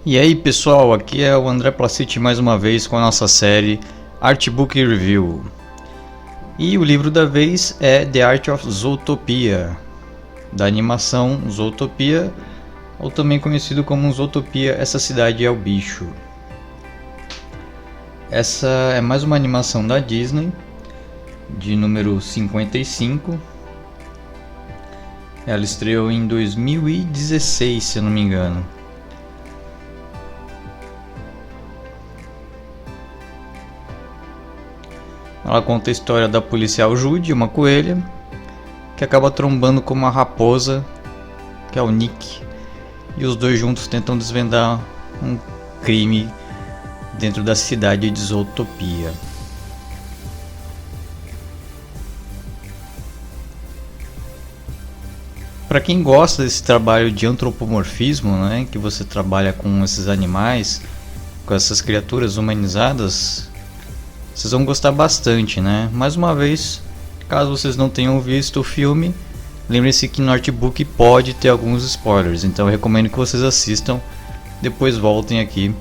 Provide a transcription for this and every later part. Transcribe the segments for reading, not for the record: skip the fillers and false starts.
E aí pessoal, aqui é o André Placiti mais uma vez com a nossa série Artbook Review. E o livro da vez é The Art of Zootopia, da animação Zootopia, ou também conhecido como Zootopia, Essa Cidade é o Bicho. Essa é mais uma animação da Disney, de número 55. Ela estreou em 2016, se eu não me engano. Ela conta a história da policial Judy, uma coelha, que acaba trombando com uma raposa, que é o Nick, e os dois juntos tentam desvendar um crime dentro da cidade de Zootopia. Para quem gosta desse trabalho de antropomorfismo, né, que você trabalha com esses animais, com essas criaturas humanizadas, vocês vão gostar bastante, né? Mais uma vez, caso vocês não tenham visto o filme, lembre-se que no artbook pode ter alguns spoilers, então eu recomendo que vocês assistam, depois voltem aqui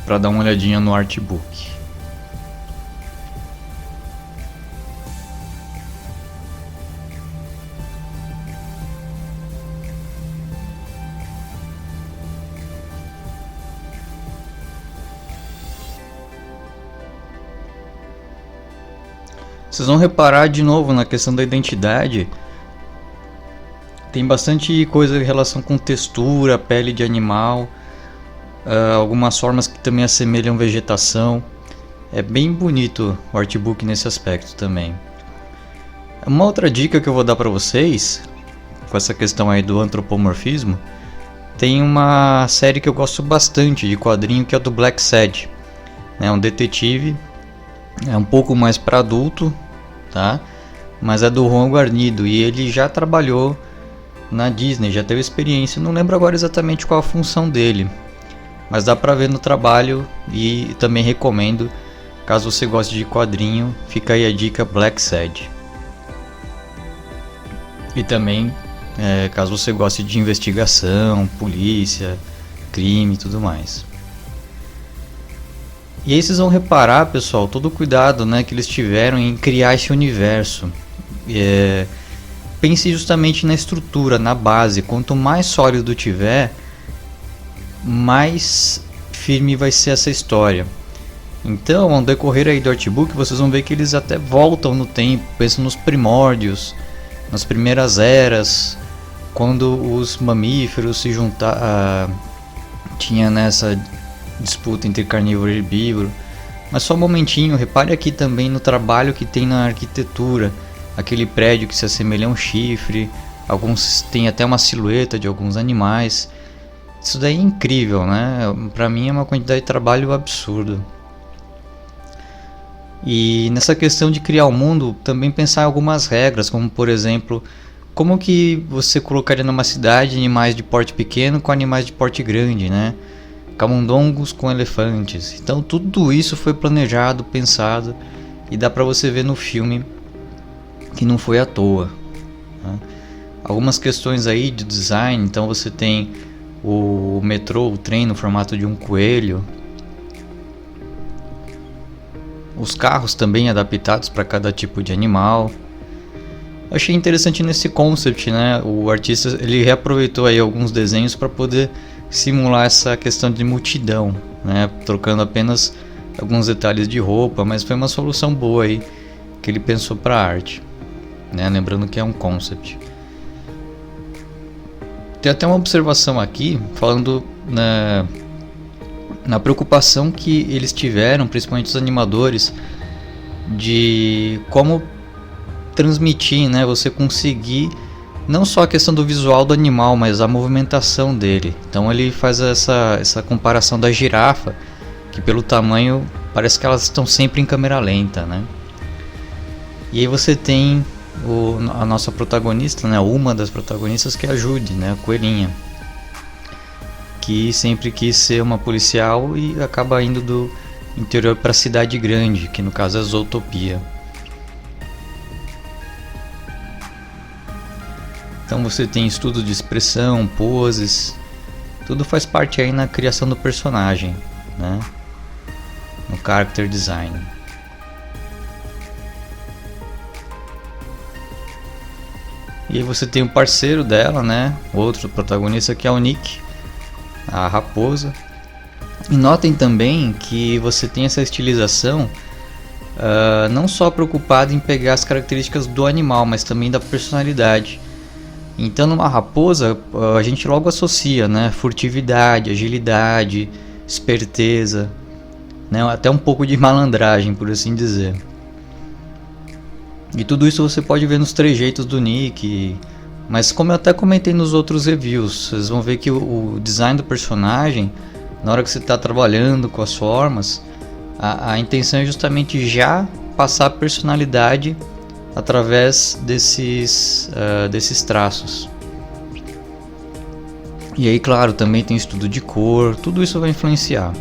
para dar uma olhadinha no artbook. Vocês vão reparar de novo na questão da identidade. Tem bastante coisa em relação com textura, pele de animal, algumas formas que também assemelham vegetação. É bem bonito o artbook nesse aspecto também. Uma outra dica que eu vou dar para vocês, com essa questão aí do antropomorfismo, tem uma série que eu gosto bastante de quadrinho, que é o do Blacksad. É um detetive, é um pouco mais para adulto, tá? Mas é do Juan Guarnido e ele já trabalhou na Disney, já teve experiência. Não lembro agora exatamente qual a função dele, mas dá pra ver no trabalho e também recomendo. Caso você goste de quadrinho, fica aí a dica Blacksad. E também, caso você goste de investigação, polícia, crime e tudo mais. E aí vocês vão reparar, pessoal, todo o cuidado, né, que eles tiveram em criar esse universo. Pense justamente na estrutura, na base. Quanto mais sólido tiver, mais firme vai ser essa história. Então, ao decorrer aí do artbook, vocês vão ver que eles até voltam no tempo, pensam nos primórdios, nas primeiras eras, quando os mamíferos se juntaram, tinha nessa disputa entre carnívoro e herbívoro. Mas só um momentinho, repare aqui também no trabalho que tem na arquitetura, aquele prédio que se assemelha a um chifre, alguns tem até uma silhueta de alguns animais. Isso daí é incrível, né? Pra mim é uma quantidade de trabalho absurdo. E nessa questão de criar o mundo, também pensar em algumas regras, como por exemplo, como que você colocaria numa cidade animais de porte pequeno com animais de porte grande, né? Camundongos com elefantes. Então tudo isso foi planejado, pensado, e dá pra você ver no filme que não foi à toa, né? Algumas questões aí de design. Então você tem o metrô, o trem no formato de um coelho, os carros também adaptados para cada tipo de animal. Eu achei interessante nesse concept, né? O artista ele reaproveitou aí alguns desenhos para poder simular essa questão de multidão, né? Trocando apenas alguns detalhes de roupa, mas foi uma solução boa aí que ele pensou para a arte, né? Lembrando que é um concept. Tem até uma observação aqui falando na preocupação que eles tiveram, principalmente os animadores, de como transmitir, né? Você conseguir não só a questão do visual do animal, mas a movimentação dele. Então ele faz essa comparação da girafa, que pelo tamanho parece que elas estão sempre em câmera lenta, né? E aí você tem a nossa protagonista, né? Uma das protagonistas, que é a Judy, né? A coelhinha, que sempre quis ser uma policial e acaba indo do interior para a cidade grande, que no caso é Zootopia. Então você tem estudo de expressão, poses, tudo faz parte aí na criação do personagem, né? No character design. E aí você tem o parceiro dela, né? Outro protagonista, que é o Nick, a raposa. E notem também que você tem essa estilização não só preocupado em pegar as características do animal, mas também da personalidade. Então numa raposa a gente logo associa, né, furtividade, agilidade, esperteza, né, até um pouco de malandragem, por assim dizer. E tudo isso você pode ver nos trejeitos do Nick. Mas como eu até comentei nos outros reviews, vocês vão ver que o design do personagem, na hora que você está trabalhando com as formas, a intenção é justamente já passar a personalidade através desses traços. E aí, claro, também tem estudo de cor, tudo isso vai influenciar.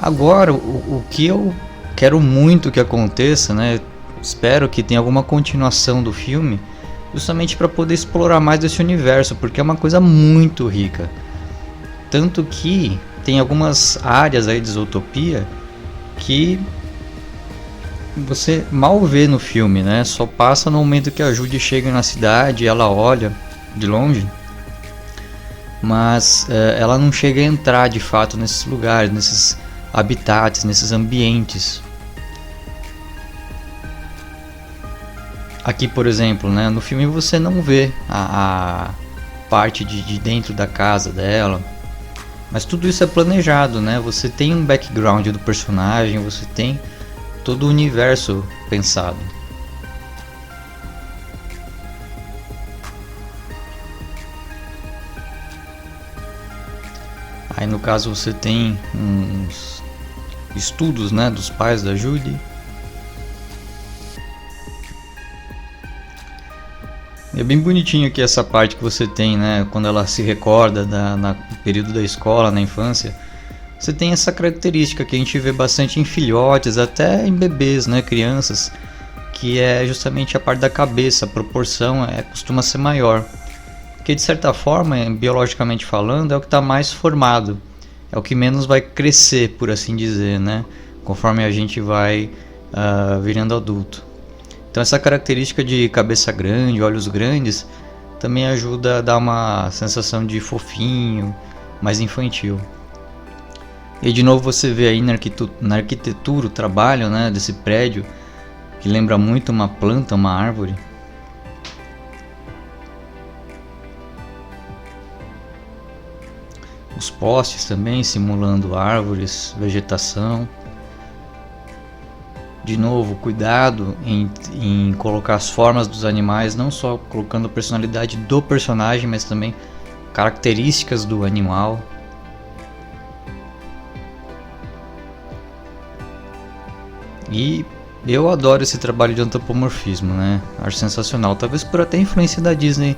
Agora, o que eu quero muito que aconteça, né? Espero que tenha alguma continuação do filme, justamente para poder explorar mais desse universo, porque é uma coisa muito rica. Tanto que tem algumas áreas aí de Zootopia que você mal vê no filme, né? Só passa no momento que a Judy chega na cidade, ela olha de longe, mas ela não chega a entrar de fato nesses lugares, nesses habitats, nesses ambientes. Aqui, por exemplo, né, no filme você não vê a parte de dentro da casa dela, mas tudo isso é planejado, né? Você tem um background do personagem, você tem todo o universo pensado. Aí no caso você tem uns estudos, né, dos pais da Judy. É bem bonitinho aqui essa parte que você tem, né, quando ela se recorda no período da escola, na infância. Você tem essa característica que a gente vê bastante em filhotes, até em bebês, né, crianças, que é justamente a parte da cabeça, a proporção costuma ser maior. Porque de certa forma, biologicamente falando, é o que está mais formado, é o que menos vai crescer, por assim dizer, né, conforme a gente vai virando adulto. Então essa característica de cabeça grande, olhos grandes, também ajuda a dar uma sensação de fofinho, mais infantil. E de novo você vê aí na arquitetura o trabalho, né, desse prédio, que lembra muito uma planta, uma árvore. Os postes também simulando árvores, vegetação. De novo, cuidado em colocar as formas dos animais, não só colocando a personalidade do personagem, mas também características do animal. E eu adoro esse trabalho de antropomorfismo, né? Acho sensacional, talvez por até influência da Disney,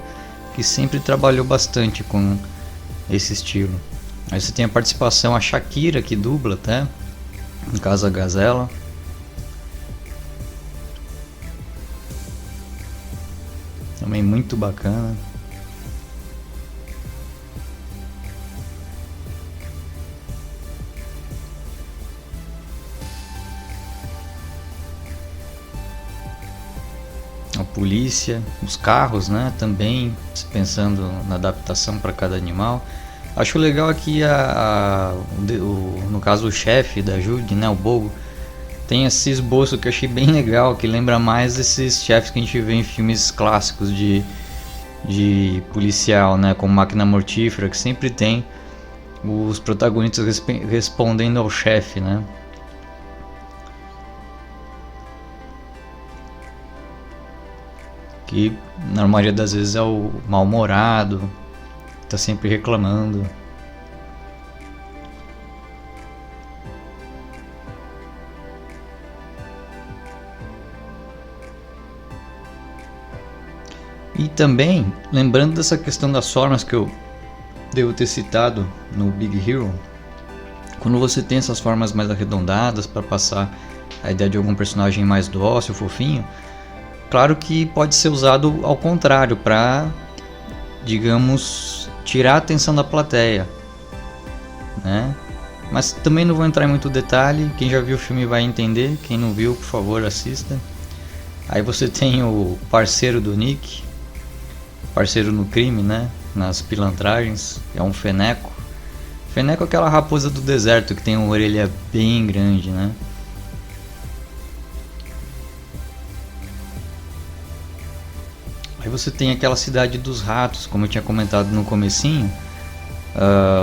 que sempre trabalhou bastante com esse estilo. Aí você tem a participação, a Shakira que dubla até, no caso a Gazela. Também muito bacana. A polícia, os carros, né? Também pensando na adaptação para cada animal. Acho legal aqui no caso o chefe da Judy, né? O Bogo. Tem esse esboço que eu achei bem legal, que lembra mais esses chefes que a gente vê em filmes clássicos de policial, né, como Máquina Mortífera, que sempre tem os protagonistas respondendo ao chefe, né. Que na maioria das vezes é o mal-humorado, que tá sempre reclamando. E também, lembrando dessa questão das formas que eu devo ter citado no Big Hero, quando você tem essas formas mais arredondadas para passar a ideia de algum personagem mais dócil, fofinho, Claro que pode ser usado ao contrário, para, digamos, tirar a atenção da plateia, né? Mas também não vou entrar em muito detalhe, quem já viu o filme vai entender, quem não viu, por favor, assista. Aí você tem o parceiro do Nick, parceiro no crime, né? Nas pilantragens, é um feneco. Feneco é aquela raposa do deserto que tem uma orelha bem grande, né? Aí você tem aquela cidade dos ratos, como eu tinha comentado no comecinho.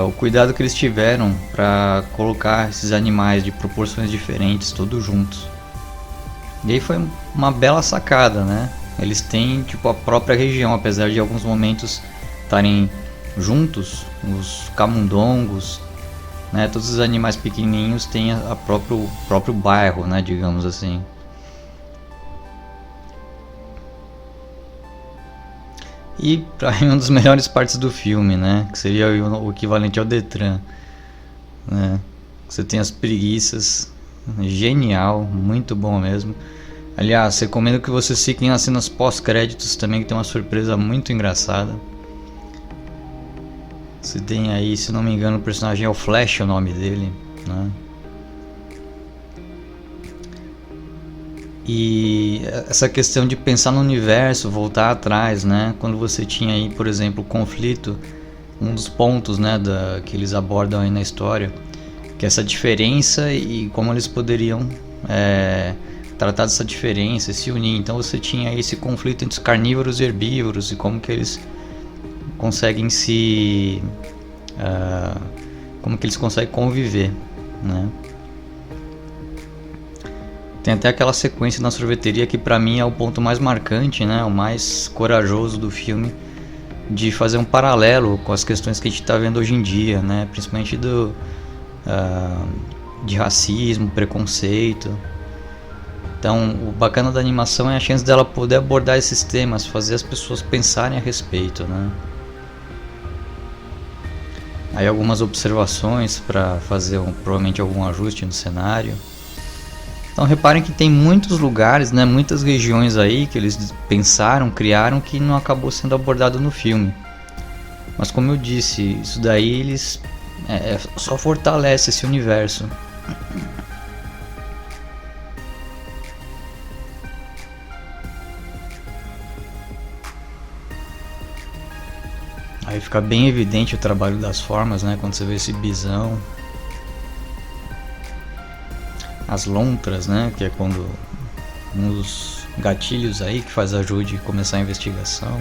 O cuidado que eles tiveram para colocar esses animais de proporções diferentes, todos juntos. E aí foi uma bela sacada, né? Eles têm tipo a própria região, apesar de alguns momentos estarem juntos, os camundongos, né? Todos os animais pequenininhos têm a próprio bairro, né? Digamos assim. E para mim uma das melhores partes do filme, né? Que seria o equivalente ao Detran, né? Você tem as preguiças, genial, muito bom mesmo. Aliás, recomendo que vocês fiquem nas cenas pós-créditos também, que tem uma surpresa muito engraçada. Você tem aí, se não me engano, o personagem é o Flash, o nome dele, né? E essa questão de pensar no universo, voltar atrás, né? Quando você tinha aí, por exemplo, o conflito, um dos pontos, né, que eles abordam aí na história, que é essa diferença e como eles poderiam tratar dessa diferença e se unir. Então você tinha aí esse conflito entre os carnívoros e herbívoros e como que eles conseguem como que eles conseguem conviver, né? Tem até aquela sequência na sorveteria que pra mim é o ponto mais marcante, né? O mais corajoso do filme, de fazer um paralelo com as questões que a gente está vendo hoje em dia, né? Principalmente de racismo, preconceito. Então, o bacana da animação é a chance dela poder abordar esses temas, fazer as pessoas pensarem a respeito, né? Aí algumas observações para fazer provavelmente algum ajuste no cenário. Então reparem que tem muitos lugares, né, muitas regiões aí que eles pensaram, criaram, que não acabou sendo abordado no filme. Mas como eu disse, isso daí eles só fortalece esse universo. Aí fica bem evidente o trabalho das formas, né, quando você vê esse bisão. As lontras, né, que é quando uns gatilhos aí que faz ajude a começar a investigação.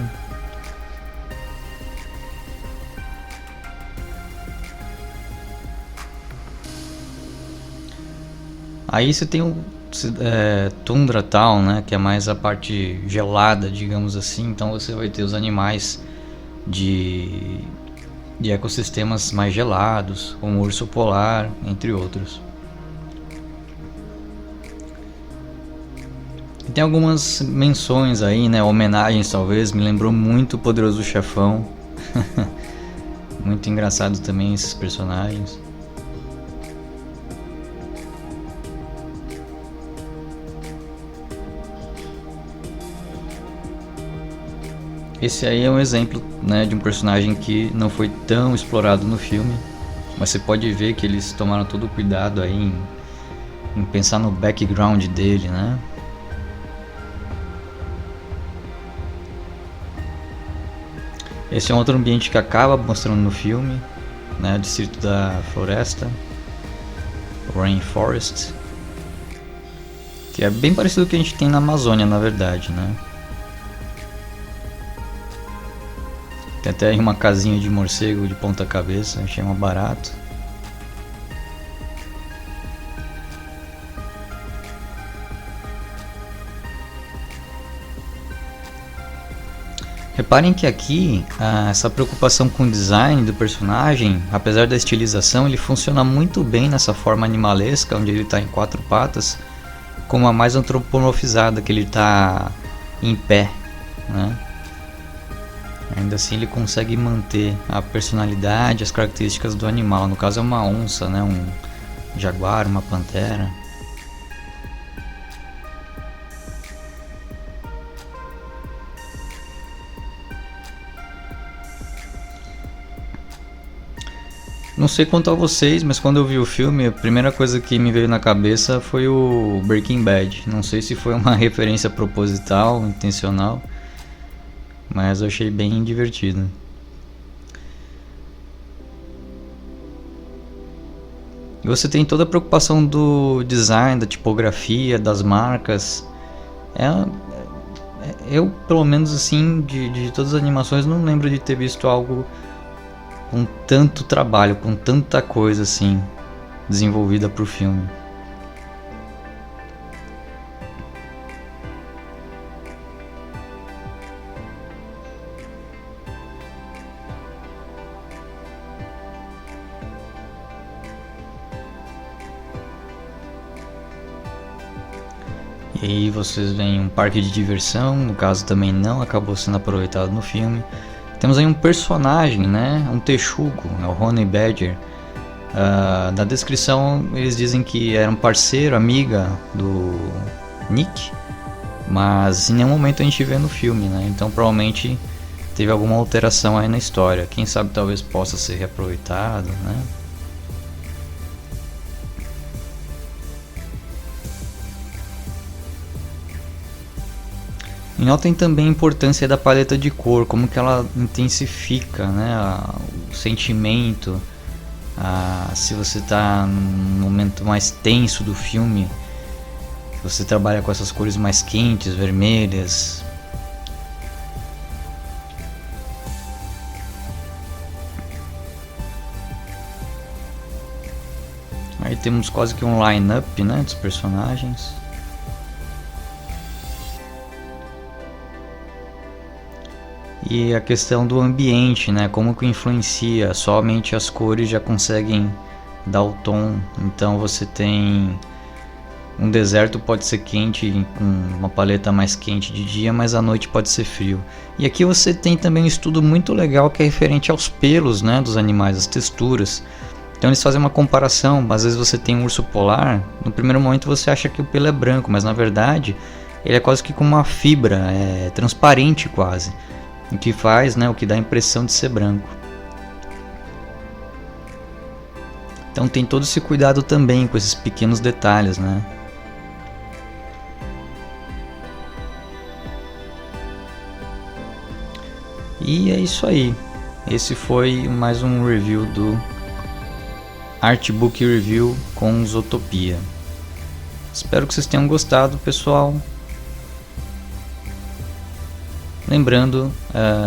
Aí você tem o Tundra Town, né, que é mais a parte gelada, digamos assim. Então você vai ter os animais de ecossistemas mais gelados, como o urso polar, entre outros. Tem algumas menções aí, né, homenagens talvez, me lembrou muito o Poderoso Chefão. Muito engraçado também esses personagens. Esse aí é um exemplo, né, de um personagem que não foi tão explorado no filme, mas você pode ver que eles tomaram todo o cuidado aí em pensar no background dele, né? Esse é um outro ambiente que acaba mostrando no filme, né, o Distrito da Floresta, Rainforest, que é bem parecido com o que a gente tem na Amazônia, na verdade, né? Tem até aí uma casinha de morcego de ponta cabeça, achei uma barato. Reparem que aqui, essa preocupação com o design do personagem, apesar da estilização, ele funciona muito bem nessa forma animalesca, onde ele está em quatro patas, como a mais antropomorfizada, que ele está em pé, né? Ainda assim ele consegue manter a personalidade, as características do animal. No caso é uma onça, né? Um jaguar, uma pantera. Não sei quanto a vocês, mas quando eu vi o filme, a primeira coisa que me veio na cabeça foi o Breaking Bad. Não sei se foi uma referência proposital, intencional, mas eu achei bem divertido. E você tem toda a preocupação do design, da tipografia, das marcas. Eu, pelo menos assim, de todas as animações, não lembro de ter visto algo com tanto trabalho, com tanta coisa assim desenvolvida pro filme. E aí vocês veem um parque de diversão, no caso também não acabou sendo aproveitado no filme. Temos aí um personagem, né, um texugo, é o Honey Badger. Na descrição eles dizem que era um parceiro, amiga do Nick, mas em nenhum momento a gente vê no filme, né? Então provavelmente teve alguma alteração aí na história. Quem sabe talvez possa ser reaproveitado, né? E notem também a importância da paleta de cor, como que ela intensifica, né, o sentimento. Se você está num momento mais tenso do filme, você trabalha com essas cores mais quentes, vermelhas. Aí temos quase que um line-up, né, dos personagens. E a questão do ambiente, né? Como que influencia? Somente as cores já conseguem dar o tom. Então você tem um deserto, pode ser quente com uma paleta mais quente de dia, mas à noite pode ser frio. E aqui você tem também um estudo muito legal que é referente aos pelos, né, dos animais, as texturas. Então eles fazem uma comparação. Às vezes você tem um urso polar, no primeiro momento você acha que o pelo é branco, mas na verdade ele é quase que com uma fibra, é transparente quase. O que faz, né, o que dá a impressão de ser branco. Então tem todo esse cuidado também com esses pequenos detalhes, né? E é isso aí. Esse foi mais um review do Artbook Review com Zootopia. Espero que vocês tenham gostado, pessoal. Lembrando,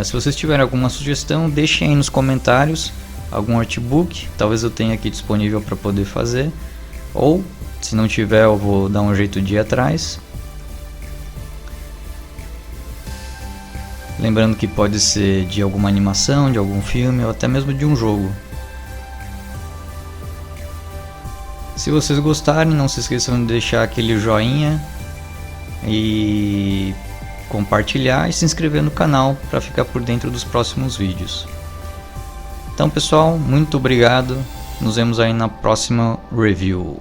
se vocês tiverem alguma sugestão, deixem aí nos comentários algum artbook, talvez eu tenha aqui disponível para poder fazer, ou se não tiver eu vou dar um jeito de ir atrás. Lembrando que pode ser de alguma animação, de algum filme ou até mesmo de um jogo. Se vocês gostarem, não se esqueçam de deixar aquele joinha e compartilhar e se inscrever no canal para ficar por dentro dos próximos vídeos. Então pessoal, muito obrigado, nos vemos aí na próxima review.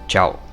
Tchau!